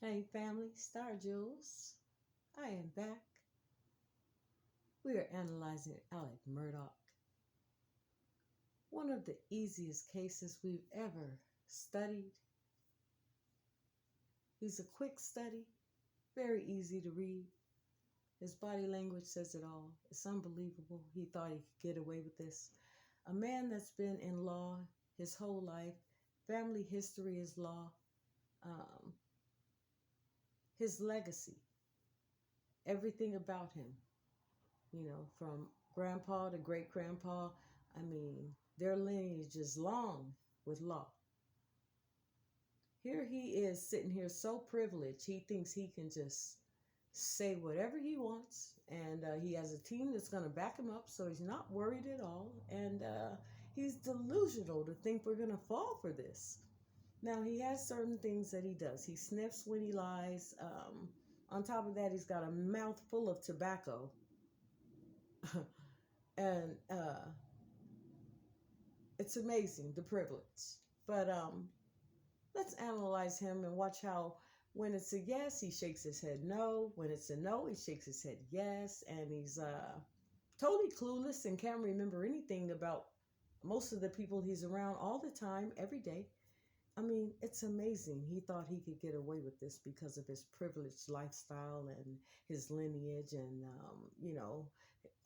Hey family, Starr Joulez. I am back. We are analyzing Alec Murtaugh, one of the easiest cases we've ever studied. He's a quick study, very easy to read. His body language says it all. It's unbelievable. He thought he could get away with this. A man that's been in law his whole life, family history is law, um, his legacy, everything about him, from grandpa to great grandpa. I mean, their lineage is long with law. Here he is sitting here so privileged, he thinks he can just say whatever he wants. And he has a team that's going to back him up, so he's not worried at all. And he's delusional to think we're going to fall for this. Now, he has certain things that he does. He sniffs when he lies. On top of that, he's got a mouth full of tobacco. And it's amazing, the privilege. But let's analyze him and watch how when it's a yes, he shakes his head no. When it's a no, he shakes his head yes. And he's totally clueless and can't remember anything about most of the people he's around all the time, every day. I mean, it's amazing. He thought he could get away with this because of his privileged lifestyle and his lineage and,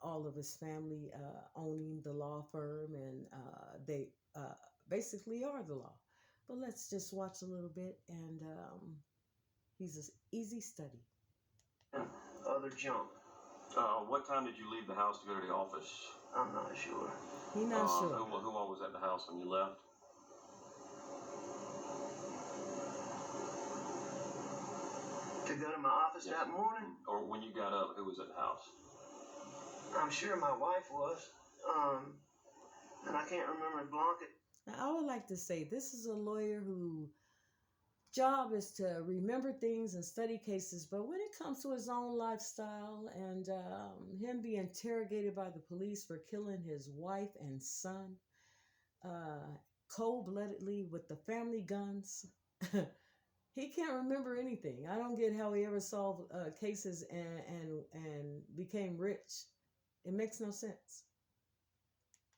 all of his family owning the law firm, and they basically are the law. But let's just watch a little bit, and he's an easy study. Other junk. What time did you leave the house to go to the office? I'm not sure. He's not sure. Who all was at the house when you left? To go to my office that morning? Or when you got up, who was at the house? I'm sure my wife was. And I can't remember Blanket. Now, I would like to say this is a lawyer whose job is to remember things and study cases, but when it comes to his own lifestyle and him being interrogated by the police for killing his wife and son cold-bloodedly with the family guns, he can't remember anything. I don't get how he ever solved cases and became rich. It makes no sense.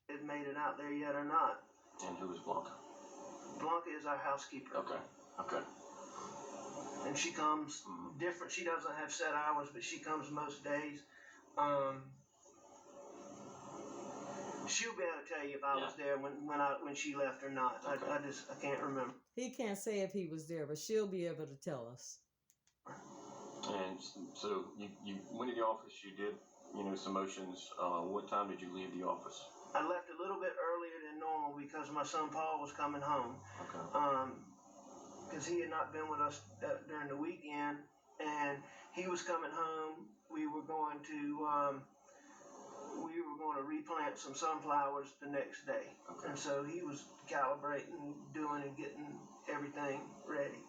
It made it out there yet or not. And who was Blanca? Blanca is our housekeeper. Okay. And she comes different. She doesn't have set hours, but she comes most days. She'll be able to tell you if I was there when she left or not. Okay. I can't remember. He can't say if he was there, but she'll be able to tell us. And so you went to the office. You did some motions. What time did you leave the office? I left a little bit earlier than normal because my son Paul was coming home. Okay. Because he had not been with us during the weekend, and he was coming home. We were going to replant some sunflowers the next day. Okay. And so he was calibrating, doing and getting everything ready.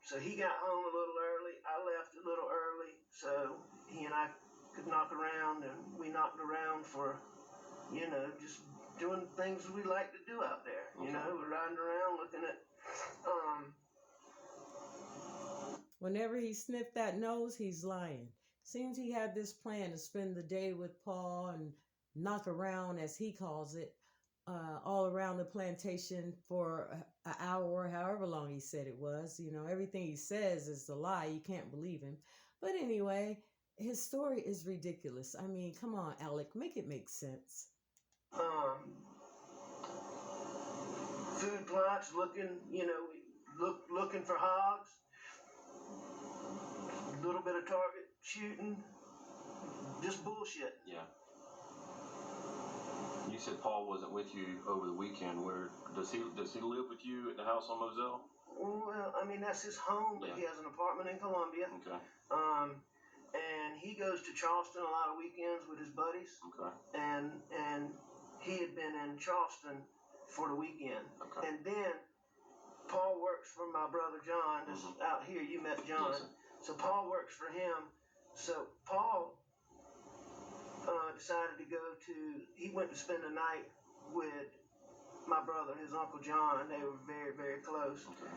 So he got home a little early. I left a little early, so he and I could knock around, and we knocked around for, just doing things we like to do out there. Okay. We're riding around looking at. Whenever he sniffed that nose, he's lying. Seems he had this plan to spend the day with Paul and knock around, as he calls it, all around the plantation for an hour or however long he said it was. Everything he says is a lie. You can't believe him. But anyway, his story is ridiculous. I mean, come on, Alec, make it make sense. Food plots, looking for hogs. A little bit of target shooting. Just bullshit. Yeah. You said Paul wasn't with you over the weekend. Where does he live with you at the house on Moselle? Well, I mean, that's his home, but he has an apartment in Columbia. Okay. And he goes to Charleston a lot of weekends with his buddies. Okay. And he had been in Charleston for the weekend. Okay. And then Paul works for my brother John. This out here, you met John. Yes, sir. So Paul works for him. So Paul decided to he went to spend the night with my brother, his Uncle John. They were very, very close. Okay.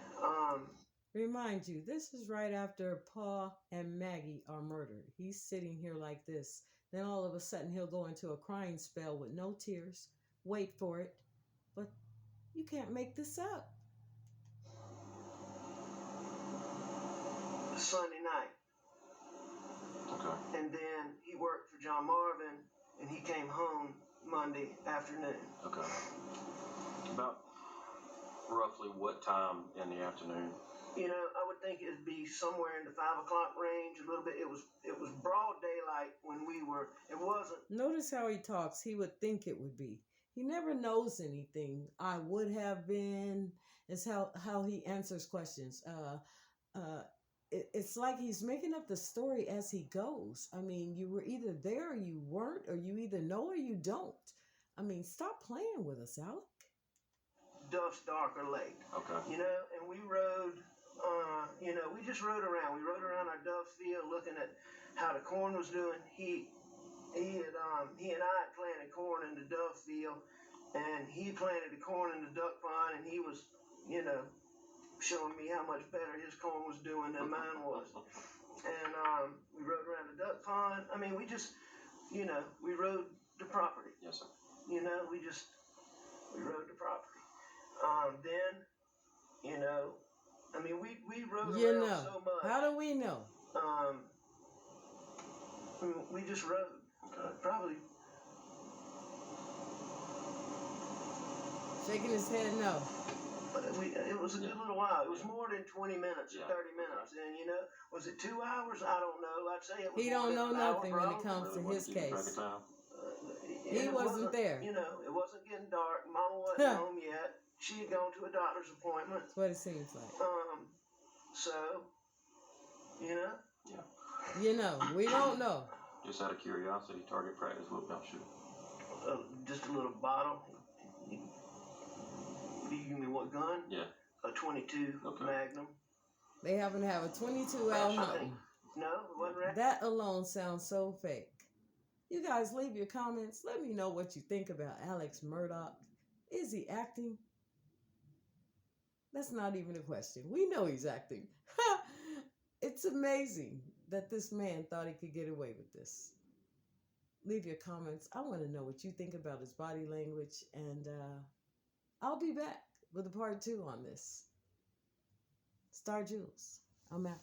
Remind you, this is right after Paul and Maggie are murdered. He's sitting here like this. Then all of a sudden he'll go into a crying spell with no tears. Wait for it. But you can't make this up. Sunday night. Okay. And then he worked for John Marvin, and he came home Monday afternoon. Okay. About roughly what time in the afternoon? You know, I would think it'd be somewhere in the 5 o'clock range. A little bit. It was broad daylight when we were. It wasn't. Notice how he talks. He would think it would be. He never knows anything. I would have been is how he answers questions. It's like he's making up the story as he goes. I mean, you were either there or you weren't, or you either know or you don't. I mean, stop playing with us, Alec. Duff's Darker Lake. Okay. You know, and we rode. You know, we just rode around. We rode around our Duff field, looking at how the corn was doing. He and I had planted corn in the Duff field, and he planted the corn in the duck pond, and he was, you know, showing me how much better his corn was doing than mine was. And we rode around the duck pond. I mean, we just, you know, we rode the property. Yes, sir. You know, we rode the property. Then, you know, I mean, we rode around so much. How do we know? We just rode. Okay. Probably. Shaking his head no. But it was a good little while. It was more than 20 minutes or Yeah. 30 minutes. And, you know, was it 2 hours? I don't know. I'd say it was He more don't than know an hour, nothing when it probably. comes to his Keeping track of case. time? He And it wasn't there. You know, it wasn't getting dark. Mama wasn't home yet. She had gone to a doctor's appointment. That's what it seems like. So, you know. Yeah. You know, we don't know. Just out of curiosity, target practice, what about you? Just a little bottle. You mean what gun? Yeah. A 22 Magnum. They happen to have a 22 out hunting. No, it wasn't right. That alone sounds so fake. You guys leave your comments. Let me know what you think about Alex Murtaugh. Is he acting? That's not even a question. We know he's acting. It's amazing that this man thought he could get away with this. Leave your comments. I want to know what you think about his body language, and I'll be back with a part 2 on this. Starr Joulez. I'm out.